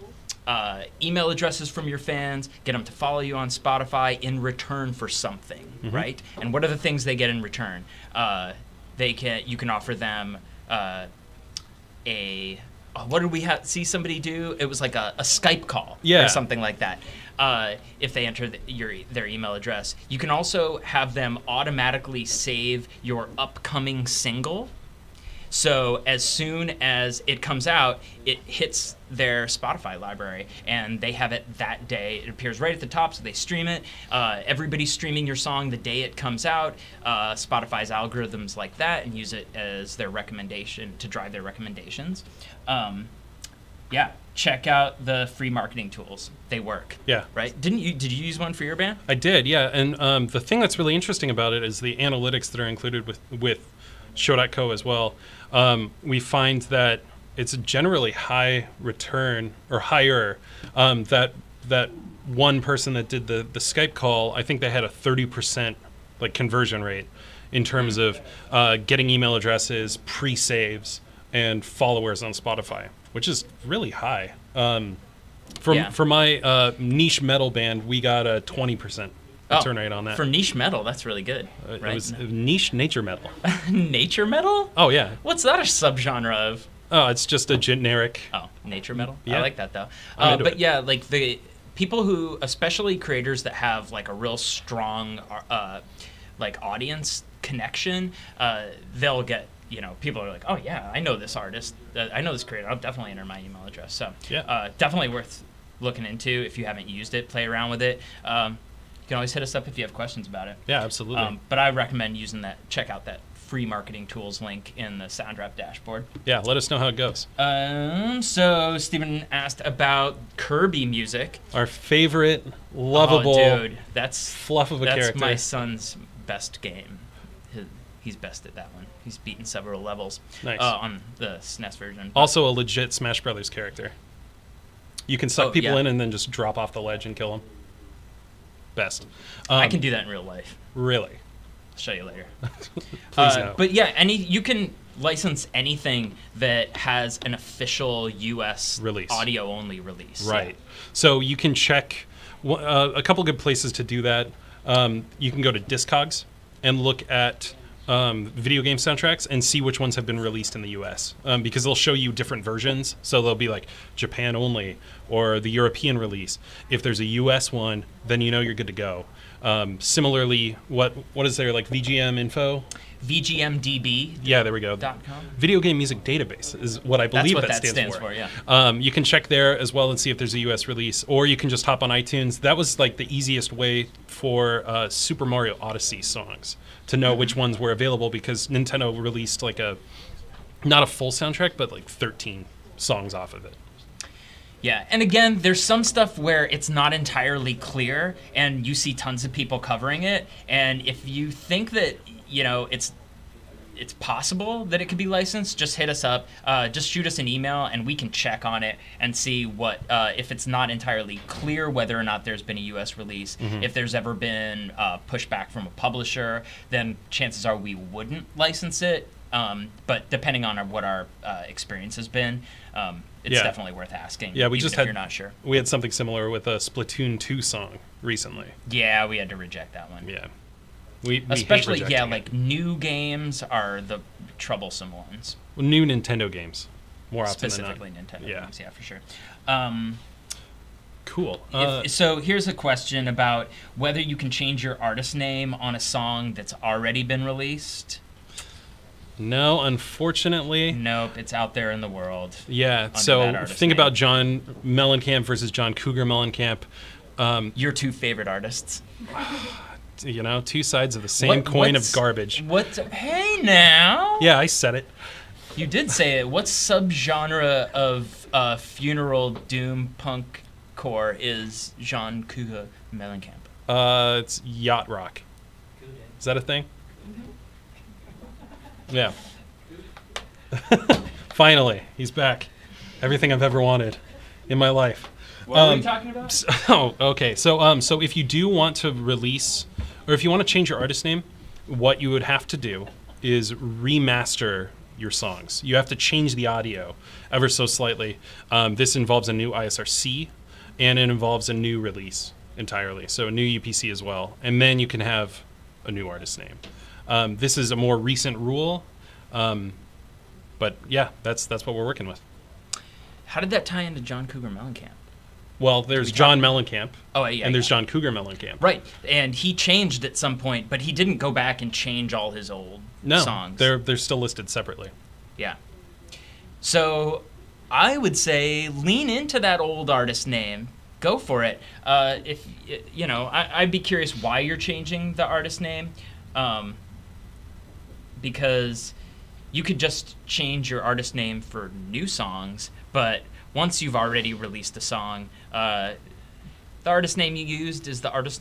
email addresses from your fans, get them to follow you on Spotify in return for something, right? And what are the things they get in return? You can offer them what did we see somebody do? It was like a Skype call or something like that. If they enter their email address. You can also have them automatically save your upcoming single. So as soon as it comes out, it hits their Spotify library, and they have it that day. It appears right at the top, so they stream it. Everybody's streaming your song the day it comes out. Spotify's algorithms like that and use it as their recommendation to drive their recommendations. Check out the free marketing tools. They work. Yeah. Right? Did you use one for your band? I did, yeah. And the thing that's really interesting about it is the analytics that are included with show.co as well. We find that it's a generally high return or higher. That one person that did the Skype call, I think they had a 30% conversion rate in terms of getting email addresses, pre-saves, and followers on Spotify, which is really high. For my niche metal band, we got a 20% return rate on that. For niche metal, that's really good. Right? It was niche nature metal. Nature metal? Oh, yeah. What's that a subgenre of? Oh, it's just a generic. Oh, nature metal? Yeah. I like that, though. But yeah, the people who, especially creators that have a real strong audience connection, they'll get, people are like, oh, yeah, I know this artist. I know this creator. I'll definitely enter my email address. So definitely worth looking into if you haven't used it. Play around with it. You can always hit us up if you have questions about it. Yeah, absolutely. But I recommend using that. Check out that free marketing tools link in the Soundrop dashboard. Yeah, let us know how it goes. So Stephen asked about Kirby music. Our favorite, lovable, dude, that's fluff of a character. That's my son's best game. He's best at that one. He's beaten several levels. Nice. On the SNES version. Also a legit Smash Brothers character. You can suck people in and then just drop off the ledge and kill them. Best. I can do that in real life. Really? I'll show you later. Please no. But yeah, you can license anything that has an official U.S. Release. audio-only release. Right. Yeah. So you can check a couple good places to do that. You can go to Discogs and look at video game soundtracks and see which ones have been released in the US, because they'll show you different versions. So they'll be like Japan only or the European release. If there's a US one, then you know you're good to go. Similarly, what is there, like VGM info? VGMDB. Yeah, there we go. .com. Video Game Music Database is what I believe That's what that stands for. Yeah. You can check there as well and see if there's a US release, or you can just hop on iTunes. That was like the easiest way for Super Mario Odyssey songs to know which ones were available, because Nintendo released like not a full soundtrack, but like 13 songs off of it. Yeah, and again, there's some stuff where it's not entirely clear, and you see tons of people covering it, and if you think that, it's possible that it could be licensed, just hit us up, just shoot us an email, and we can check on it and see what, if it's not entirely clear whether or not there's been a U.S. release. If there's ever been pushback from a publisher, then chances are we wouldn't license it, but depending on what our experience has been, it's definitely worth asking. Yeah, we even just if had, you're not sure. We had something similar with a Splatoon 2 song recently. Yeah, we had to reject that one. Yeah. We Especially, hate rejecting like new games are the troublesome ones. Well, new Nintendo games, more often than not. Specifically Nintendo Yeah. games, yeah, for sure. Cool. So here's a question about whether you can change your artist name on a song that's already been released. No, unfortunately. Nope, it's out there in the world. Yeah, under so that artist think name. about John Mellencamp versus John Cougar Mellencamp. Your two favorite artists. Two sides of the same coin of garbage. Hey now! Yeah, I said it. You did say it. What subgenre of funeral doom punk core is Jean Cougar Mellencamp? It's yacht rock. Is that a thing? Yeah. Finally, he's back. Everything I've ever wanted in my life. What are we talking about? Okay. So if you do want to release, or if you want to change your artist name, what you would have to do is remaster your songs. You have to change the audio ever so slightly. This involves a new ISRC, and it involves a new release entirely, so a new UPC as well. And then you can have a new artist name. This is a more recent rule, but yeah, that's what we're working with. How did that tie into John Cougar Mellencamp? Well, there's John Mellencamp, and there's John Cougar Mellencamp. Right, and he changed at some point, but he didn't go back and change all his old songs. They're still listed separately. Yeah. So I would say lean into that old artist name. Go for it. If I'd be curious why you're changing the artist name, because you could just change your artist name for new songs, but once you've already released a song, the artist name you used is the artist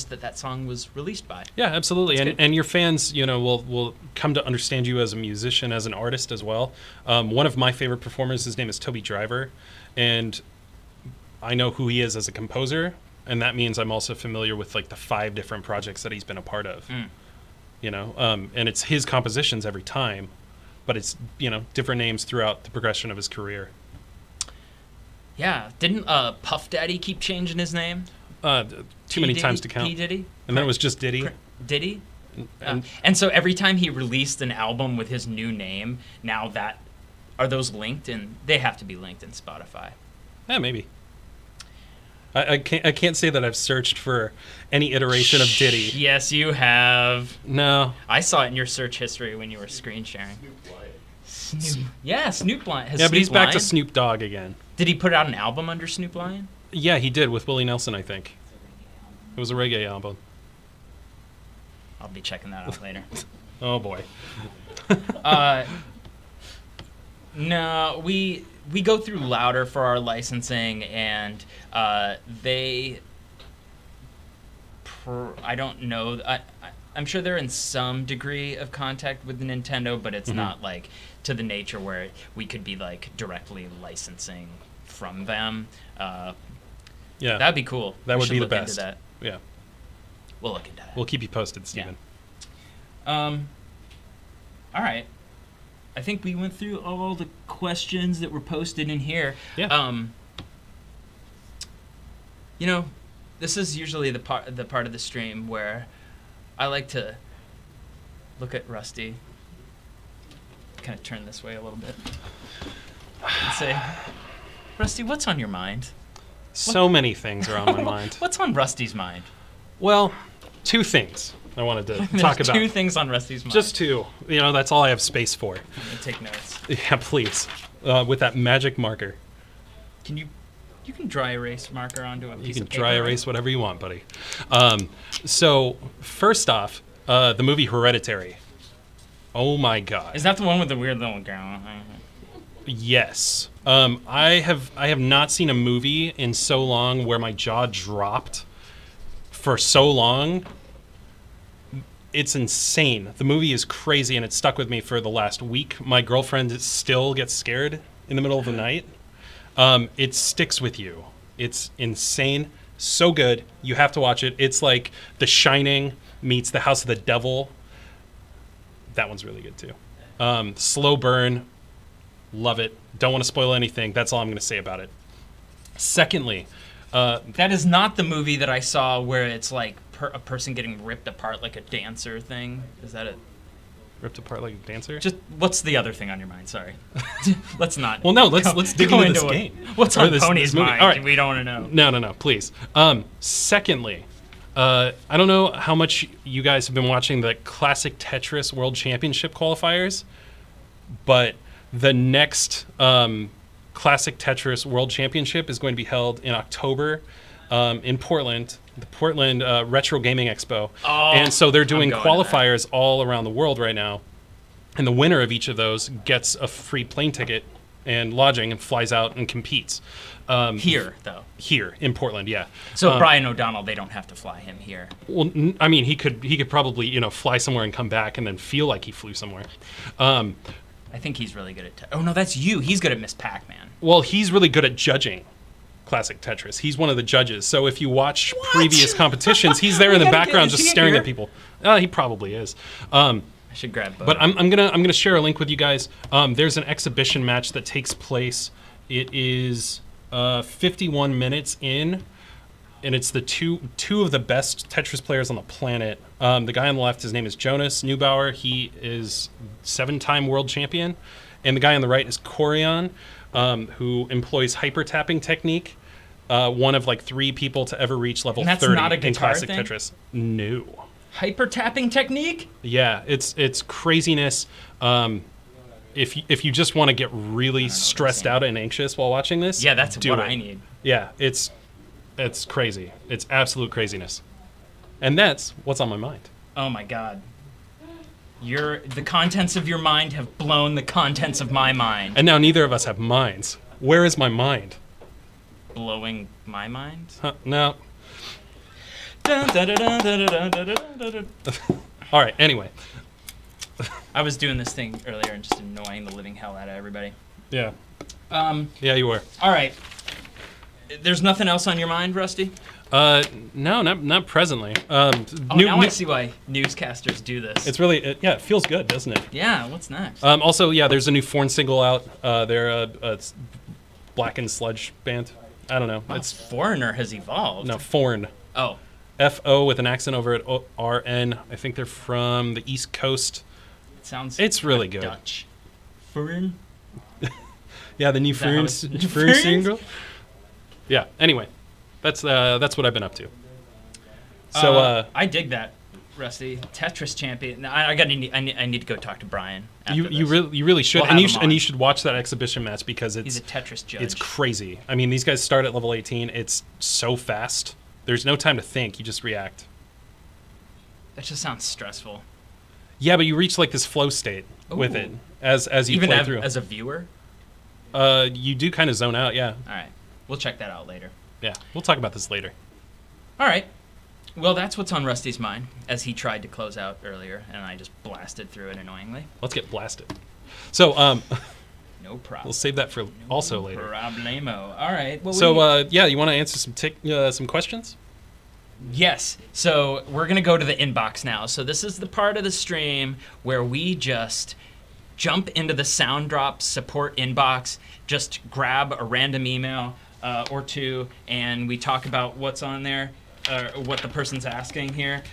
that song was released by. Yeah, absolutely. And your fans, will come to understand you as a musician, as an artist as well. One of my favorite performers, his name is Toby Driver, and I know who he is as a composer, and that means I'm also familiar with like the 5 different projects that he's been a part of. And it's his compositions every time, but it's different names throughout the progression of his career. Yeah, didn't Puff Daddy keep changing his name? Too many times to count. P Diddy, and then it was just Diddy. Diddy. And so every time he released an album with his new name, now are those linked? And they have to be linked in Spotify. Yeah, maybe. I can't say that I've searched for any iteration of Diddy. Yes, you have. No. I saw it in your search history when you were screen sharing. Snoop Lion. Yeah, but he's back to Snoop Dogg again. Did he put out an album under Snoop Lion? Yeah, he did, with Willie Nelson, I think. It was a reggae album. I'll be checking that out later. Oh, boy. No, we go through Louder for our licensing, and I don't know. I'm sure they're in some degree of contact with Nintendo, but it's not like to the nature where we could be like directly licensing from them. Yeah, that'd be cool. That would be the best. Into that. Yeah, we'll look into that. We'll keep you posted, Steven. Yeah. All right. I think we went through all the questions that were posted in here. Yeah. You know, this is usually the part of the stream where I like to look at Rusty, kind of turn this way a little bit, and say, Rusty, what's on your mind? So many things are on my mind. What's on Rusty's mind? Well, two things I wanted to There's talk about. two things on Rusty's mind. Just two. You know, that's all I have space for. I'm gonna take notes. Yeah, please. With that magic marker. Can you can dry erase marker onto a piece You can of paper, dry erase whatever you want, buddy. So, first off, the movie Hereditary. Oh my God. Is that the one with the weird little girl? Yes. I have not seen a movie in so long where my jaw dropped for so long. It's insane. The movie is crazy, and it stuck with me for the last week. My girlfriend still gets scared in the middle of the night. It sticks with you. It's insane. So good. You have to watch it. It's like The Shining meets The House of the Devil. That one's really good too. Slow burn. Love it. Don't want to spoil anything. That's all I'm going to say about it. Secondly, That is not the movie that I saw where it's like a person getting ripped apart like a dancer thing. Is that it? ripped apart like a dancer. Just what's the other thing on your mind? Sorry, let's not. Well, no, let's dig into this game. What's Or on this Pony's movie. mind? All right. We don't want to know. No, please. Secondly, I don't know how much you guys have been watching the Classic Tetris World Championship qualifiers, but the next Classic Tetris World Championship is going to be held in October in Portland, the Portland Retro Gaming Expo. Oh, and so they're doing I'm going to that. qualifiers all around the world right now. And the winner of each of those gets a free plane ticket and lodging and flies out and competes. Here, though. Here in Portland, yeah. So Brian O'Donnell, they don't have to fly him here. Well, I mean, he could probably fly somewhere and come back and then feel like he flew somewhere. I think he's really good at. Oh no, that's you. He's good at Miss Pac-Man. Well, he's really good at judging Classic Tetris. He's one of the judges. So if you watch previous competitions, he's there in the background just staring at people. He probably is. I should grab both. But I'm gonna share a link with you guys. There's an exhibition match that takes place. It is 51 minutes in, and it's the two of the best Tetris players on the planet. The guy on the left, his name is Jonas Neubauer. He is 7-time world champion, and the guy on the right is Corian, who employs hyper tapping technique. One of like 3 people to ever reach level And that's 30 not a in guitar Classic thing? Tetris. No. Hyper tapping technique? Yeah, it's craziness. If you just want to get really stressed out and anxious while watching this, Yeah, that's do what it. I need. Yeah, it's crazy. It's absolute craziness. And that's what's on my mind. Oh my god. The contents of your mind have blown the contents of my mind. And now neither of us have minds. Where is my mind? Blowing my mind? Huh, no. Dun, dun, dun, dun, dun, dun, dun, dun, dun. All right, anyway. I was doing this thing earlier and just annoying the living hell out of everybody. Yeah. Yeah, you were. All right. There's nothing else on your mind, Rusty? No, not presently. Now I see why newscasters do this. It's really, it feels good, doesn't it? Yeah, what's next? Also, yeah, there's a new Forn single out. They're a Black and Sludge band. I don't know. Wow, It's Foreigner has evolved. no Forn. Oh, F-O with an accent over at R-N. I think they're from the East Coast. it sounds It's really good. Dutch. Foreign? Yeah, the new that how Forn it's- single. Yeah. Anyway, that's what I've been up to. So I dig that, Rusty. Tetris champion. I need to go talk to Brian. After you this. really should, We'll and have him on. you should watch that exhibition match because He's it's a Tetris judge. it's crazy. I mean, these guys start at level 18. It's so fast. There's no time to think. You just react. That just sounds stressful. Yeah, but you reach like this flow state with it Ooh. as you Even play through. as a viewer. You do kind of zone out. Yeah. All right, we'll check that out later. Yeah. We'll talk about this later. All right. Well, that's what's on Rusty's mind, as he tried to close out earlier, and I just blasted through it annoyingly. Let's get blasted. So No problem. we'll save that for also later. Problemo. All right. Well, So yeah, you want to answer some questions? yes. So we're gonna go to the inbox now. So this is the part of the stream where we just jump into the Soundrop support inbox, just grab a random email or two, and we talk about what's on there, what the person's asking here.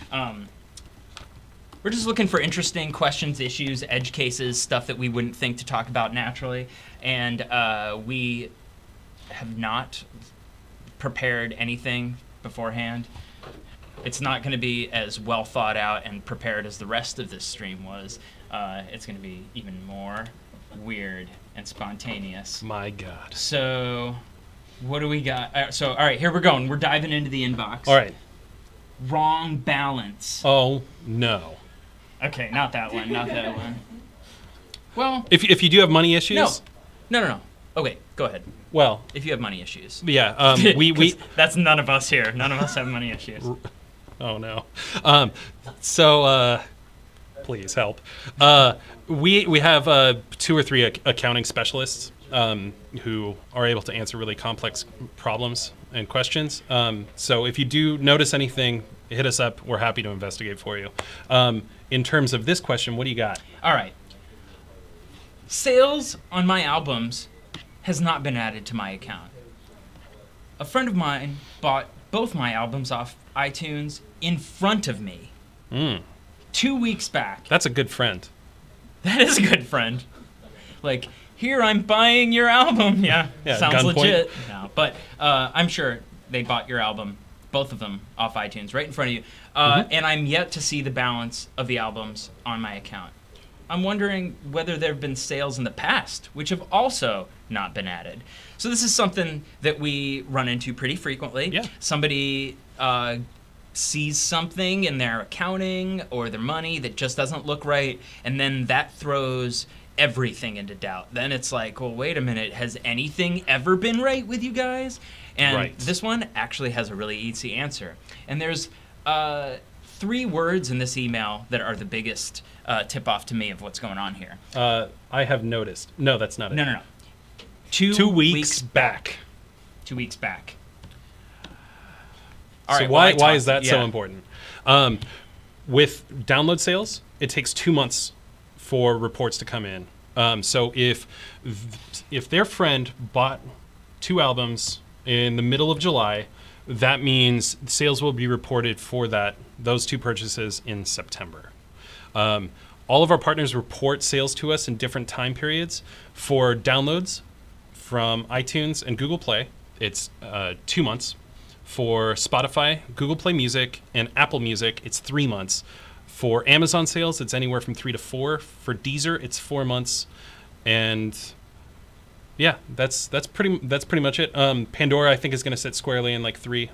We're just looking for interesting questions, issues, edge cases, stuff that we wouldn't think to talk about naturally. And we have not prepared anything beforehand. It's not going to be as well thought out and prepared as the rest of this stream was. It's going to be even more weird and spontaneous. My God. So, what do we got? All right, here we're going. We're diving into the inbox. All right. Wrong balance. Oh, no. Okay, not that one. Not that one. Well, If you do have money issues? No. Okay, go ahead. Well, If you have money issues. yeah, we That's none of us here. None of us have money issues. oh no. Please help. We have 2 or 3 accounting specialists who are able to answer really complex problems and questions. So if you do notice anything, hit us up. We're happy to investigate for you. In terms of this question, what do you got? All right. Sales on my albums has not been added to my account. A friend of mine bought both my albums off iTunes in front of me 2 weeks back. That's a good friend. That is a good friend. Like, here, I'm buying your album. Yeah, sounds gunpoint. legit. No, but I'm sure they bought your album, both of them, off iTunes, right in front of you. And I'm yet to see the balance of the albums on my account. I'm wondering whether there have been sales in the past, which have also not been added. So this is something that we run into pretty frequently. Yeah. Somebody sees something in their accounting or their money that just doesn't look right, and then that throws everything into doubt. Then it's like, well, wait a minute, has anything ever been right with you guys? And Right. this one actually has a really easy answer. And there's 3 words in this email that are the biggest tip-off to me of what's going on here. I have noticed. No, that's not it. No. 2 weeks back. 2 weeks back. So why is that so important? With download sales, it takes 2 months for reports to come in. So if their friend bought 2 albums in the middle of July, that means sales will be reported for those 2 purchases in September. All of our partners report sales to us in different time periods. For downloads from iTunes and Google Play, it's 2 months. For Spotify, Google Play Music, and Apple Music, it's 3 months. For Amazon sales, it's anywhere from 3 to 4. For Deezer, it's 4 months. And yeah, that's pretty much it. Pandora, I think, is going to sit squarely in like 3.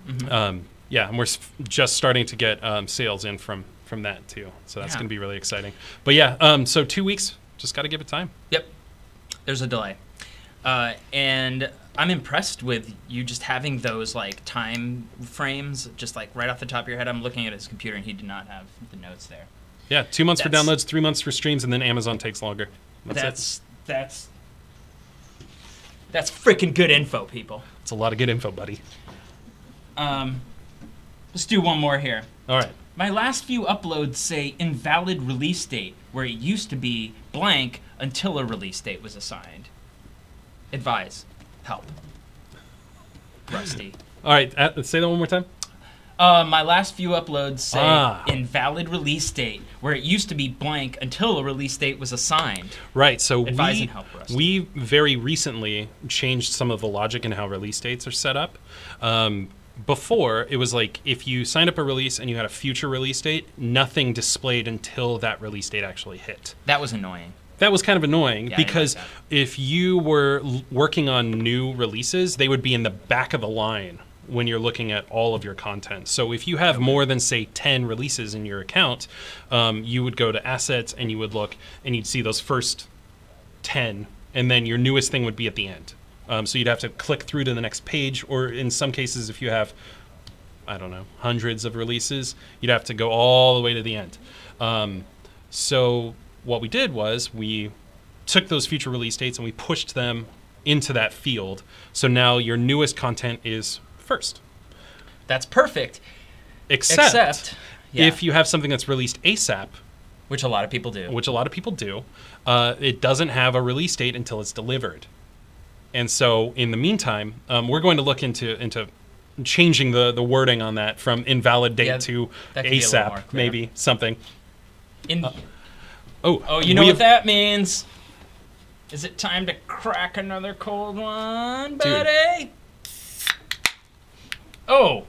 Yeah, and we're just starting to get sales in from that too. So that's going to be really exciting. But yeah, so 2 weeks, just got to give it time. Yep. There's a delay. And I'm impressed with you just having those like time frames just like right off the top of your head. I'm looking at his computer and he did not have the notes there. Yeah, 2 months for downloads, 3 months for streams, and then Amazon takes longer. That's freaking good info, people. It's a lot of good info, buddy. Let's do one more here. All right. My last few uploads say invalid release date, where it used to be blank until a release date was assigned. Advise. Help. Rusty. All right, say that one more time. My last few uploads say invalid release date, where it used to be blank until a release date was assigned. Right, so Advise and help, Rusty. we very recently changed some of the logic in how release dates are set up. Before, it was like if you signed up a release and you had a future release date, nothing displayed until that release date actually hit. That was annoying. That was kind of annoying because I didn't like if you were working on new releases, they would be in the back of the line when you're looking at all of your content. So if you have more than, say, 10 releases in your account, you would go to assets and you would look and you'd see those first 10, and then your newest thing would be at the end. So you'd have to click through to the next page, or in some cases, if you have, I don't know, hundreds of releases, you'd have to go all the way to the end. So what we did was we took those future release dates and we pushed them into that field. So now your newest content is first. That's perfect. Except yeah. if you have something that's released ASAP, Which a lot of people do. It doesn't have a release date until it's delivered. And so in the meantime, we're going to look into changing the wording on that from invalid date to ASAP, maybe something. You know what that means? Is it time to crack another cold one, buddy? Oh.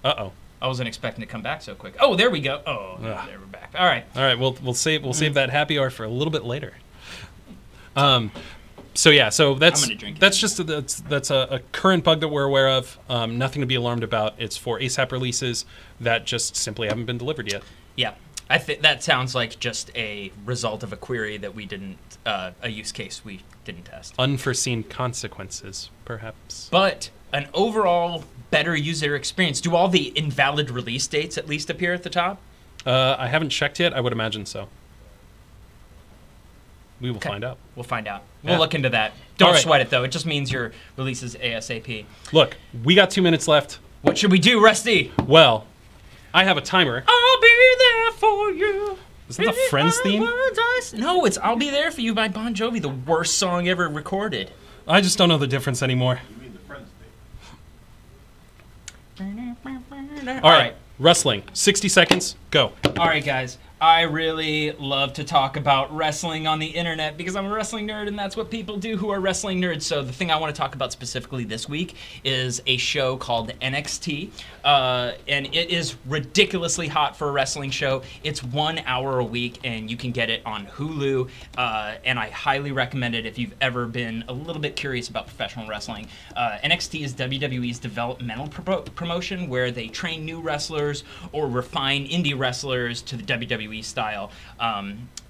Uh-oh. I wasn't expecting to come back so quick. Oh, there we go. Oh, there we're back. All right. We'll save that happy hour for a little bit later. So that's just a current bug that we're aware of. Nothing to be alarmed about. It's for ASAP releases that just simply haven't been delivered yet. Yeah, I think that sounds like just a result of a query that we didn't, a use case we didn't test. Unforeseen consequences, perhaps. But an overall better user experience. Do all the invalid release dates at least appear at the top? I haven't checked yet. I would imagine so. We will find out. We'll find out. We'll look into that. Don't sweat it, though. It just means your release is ASAP. Look, we got 2 minutes left. What should we do, Rusty? Well, I have a timer. I'll be there for you. Isn't that the Friends theme? No, it's I'll Be There For You by Bon Jovi, the worst song ever recorded. I just don't know the difference anymore. You mean the Friends thing? All right, wrestling. 60 seconds, go. All right, guys. I really love to talk about wrestling on the internet because I'm a wrestling nerd and that's what people do who are wrestling nerds. So the thing I want to talk about specifically this week is a show called NXT. And it is ridiculously hot for a wrestling show. It's 1 hour a week and you can get it on Hulu. And I highly recommend it if you've ever been a little bit curious about professional wrestling. NXT is WWE's developmental promotion where they train new wrestlers or refine indie wrestlers to the WWE style.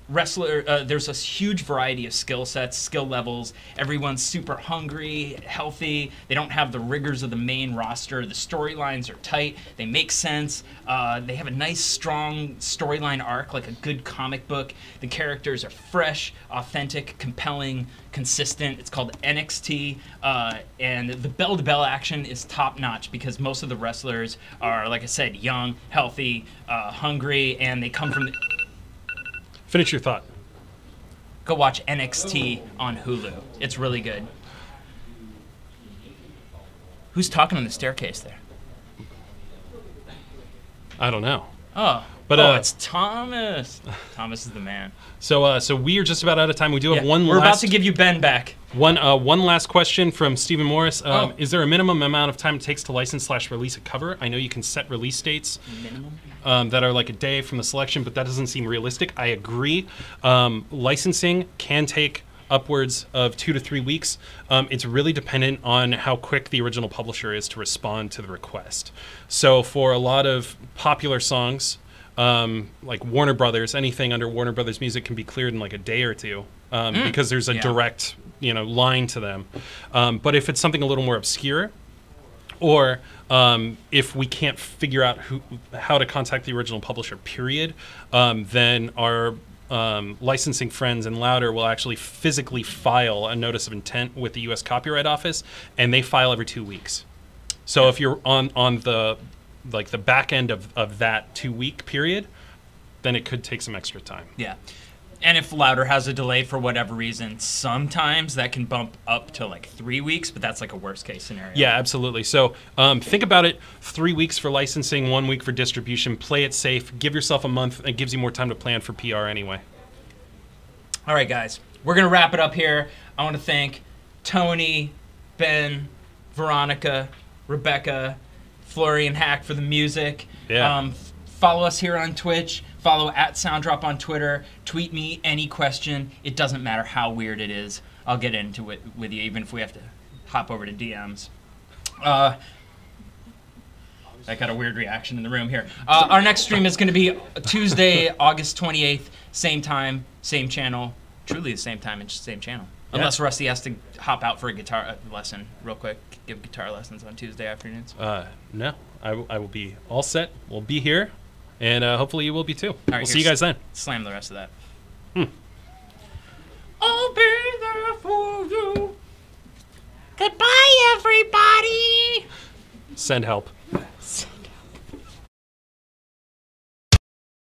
There's a huge variety of skill sets, skill levels. Everyone's super hungry, healthy. They don't have the rigors of the main roster. The storylines are tight. They make sense. They have a nice, strong storyline arc, like a good comic book. The characters are fresh, authentic, compelling, consistent. It's called NXT, and the bell-to-bell action is top-notch because most of the wrestlers are, like I said, young, healthy, hungry, and they come from the... Finish your thought. Go watch NXT on Hulu. It's really good. Who's talking on the staircase there? I don't know. Oh, but it's Thomas. Thomas is the man. So we are just about out of time. We do have one. We're about to give you Ben back. One last question from Stephen Morris. Is there a minimum amount of time it takes to license/release a cover? I know you can set release dates that are like a day from the selection, but that doesn't seem realistic. I agree. Licensing can take upwards of 2 to 3 weeks. It's really dependent on how quick the original publisher is to respond to the request. So for a lot of popular songs, like Warner Brothers, anything under Warner Brothers Music can be cleared in like a day or two because there's a direct line to them. But if it's something a little more obscure, or if we can't figure out how to contact the original publisher, period, then our licensing friends in Louder will actually physically file a notice of intent with the U.S. Copyright Office, and they file every 2 weeks. So if you're on the back end of that 2 week period, then it could take some extra time. Yeah. And if Louder has a delay for whatever reason, sometimes that can bump up to like 3 weeks, but that's like a worst case scenario. Yeah, absolutely. So think about it, 3 weeks for licensing, 1 week for distribution. Play it safe. Give yourself a month. It gives you more time to plan for PR anyway. All right, guys. We're going to wrap it up here. I want to thank Tony, Ben, Veronica, Rebecca, Florian Hack for the music. Yeah. Follow us here on Twitch. Follow @Soundrop on Twitter. Tweet me any question. It doesn't matter how weird it is. I'll get into it with you, even if we have to hop over to DMs. I got a weird reaction in the room here. Our next stream is going to be Tuesday, August 28th. Same time, same channel. Truly the same time and same channel. Yeah. Unless Rusty has to hop out for a guitar lesson real quick. Give guitar lessons on Tuesday afternoons. No, I will be all set. We'll be here. And hopefully you will be too. Right, we'll see you guys then. Slam the rest of that. I'll be there for you. Goodbye, everybody. Send help.